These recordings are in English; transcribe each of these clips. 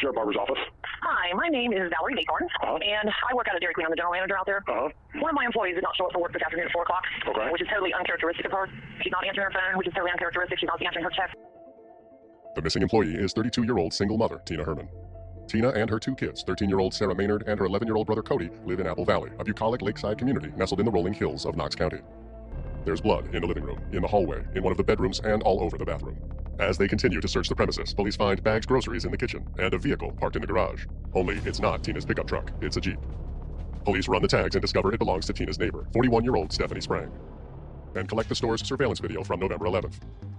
Sheriff Barber's office. Hi, my name is Valerie Maythorn, and I work at a Dairy Queen. I'm the general manager out there. One of my employees did not show up for work this afternoon at 4 o'clock, which is totally uncharacteristic of her. She's not answering her phone, which is totally uncharacteristic. She's not answering her text. The missing employee is 32-year-old single mother, Tina Herman. Tina and her two kids, 13-year-old Sarah Maynard and her 11-year-old brother Cody, live in Apple Valley, a bucolic lakeside community nestled in the rolling hills of Knox County. There's blood in the living room, in the hallway, in one of the bedrooms, and all over the bathroom. As they continue to search the premises, police find bagged groceries in the kitchen and a vehicle parked in the garage. Only it's not Tina's pickup truck, it's a Jeep. Police run the tags and discover it belongs to Tina's neighbor, 41-year-old Stephanie Sprang, and collect the store's surveillance video from November 11th.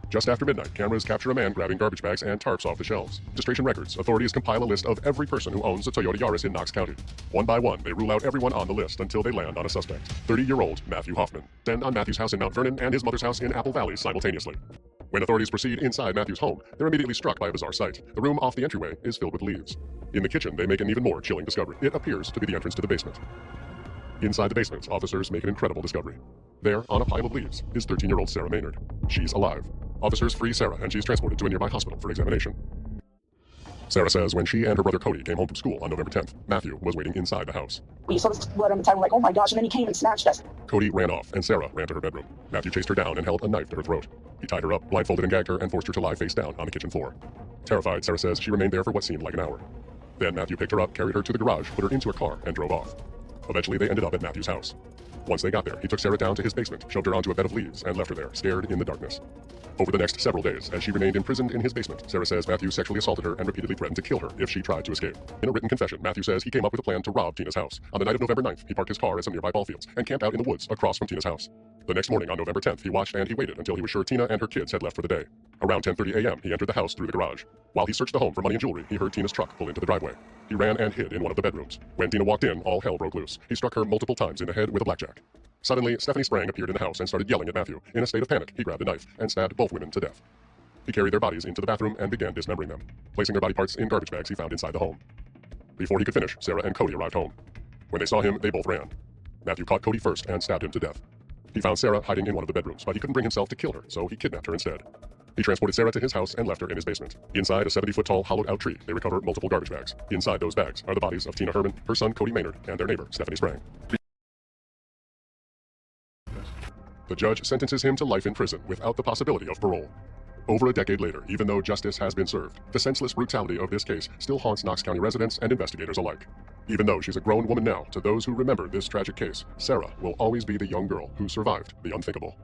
Just after midnight, cameras capture a man grabbing garbage bags and tarps off the shelves. Registration records, authorities compile a list of every person who owns a Toyota Yaris in Knox County. One by one, they rule out everyone on the list until they land on a suspect, 30-year-old Matthew Hoffman. Then on Matthew's house in Mount Vernon and his mother's house in Apple Valley simultaneously. When authorities proceed inside Matthew's home, they're immediately struck by a bizarre sight. The room off the entryway is filled with leaves. In the kitchen, they make an even more chilling discovery. It appears to be the entrance to the basement. Inside the basement, officers make an incredible discovery. There, on a pile of leaves, is 13-year-old Sarah Maynard. She's alive. Officers free Sarah, and she's transported to a nearby hospital for examination. Sarah says when she and her brother Cody came home from school on November 10th, Matthew was waiting inside the house. We saw this blood on the table, like, oh my gosh, and then he came and snatched us. Cody ran off, and Sarah ran to her bedroom. Matthew chased her down and held a knife to her throat. He tied her up, blindfolded and gagged her, and forced her to lie face down on the kitchen floor. Terrified, Sarah says she remained there for what seemed like an hour. Then Matthew picked her up, carried her to the garage, put her into a car, and drove off. Eventually, they ended up at Matthew's house. Once they got there, he took Sarah down to his basement, shoved her onto a bed of leaves, and left her there, scared in the darkness. Over the next several days, as she remained imprisoned in his basement, Sarah says Matthew sexually assaulted her and repeatedly threatened to kill her if she tried to escape. In a written confession, Matthew says he came up with a plan to rob Tina's house. On the night of November 9th, he parked his car at some nearby ball fields and camped out in the woods across from Tina's house. The next morning, on November 10th, he watched and he waited until he was sure Tina and her kids had left for the day. Around 10:30 a.m., he entered the house through the garage. While he searched the home for money and jewelry, he heard Tina's truck pull into the driveway. He ran and hid in one of the bedrooms. When Tina walked in, all hell broke loose. He struck her multiple times in the head with a blackjack. Suddenly, Stephanie Sprang appeared in the house and started yelling at Matthew. In a state of panic, he grabbed a knife and stabbed both women to death. He carried their bodies into the bathroom and began dismembering them, placing their body parts in garbage bags he found inside the home. Before he could finish, Sarah and Cody arrived home. When they saw him, they both ran. Matthew caught Cody first and stabbed him to death. He found Sarah hiding in one of the bedrooms, but he couldn't bring himself to kill her, so he kidnapped her instead. He transported Sarah to his house and left her in his basement. Inside a 70-foot-tall hollowed-out tree, they recover multiple garbage bags. Inside those bags are the bodies of Tina Herman, her son Cody Maynard, and their neighbor, Stephanie Sprang. The judge sentences him to life in prison without the possibility of parole. Over a decade later, even though justice has been served, the senseless brutality of this case still haunts Knox County residents and investigators alike. Even though she's a grown woman now, to those who remember this tragic case, Sarah will always be the young girl who survived the unthinkable.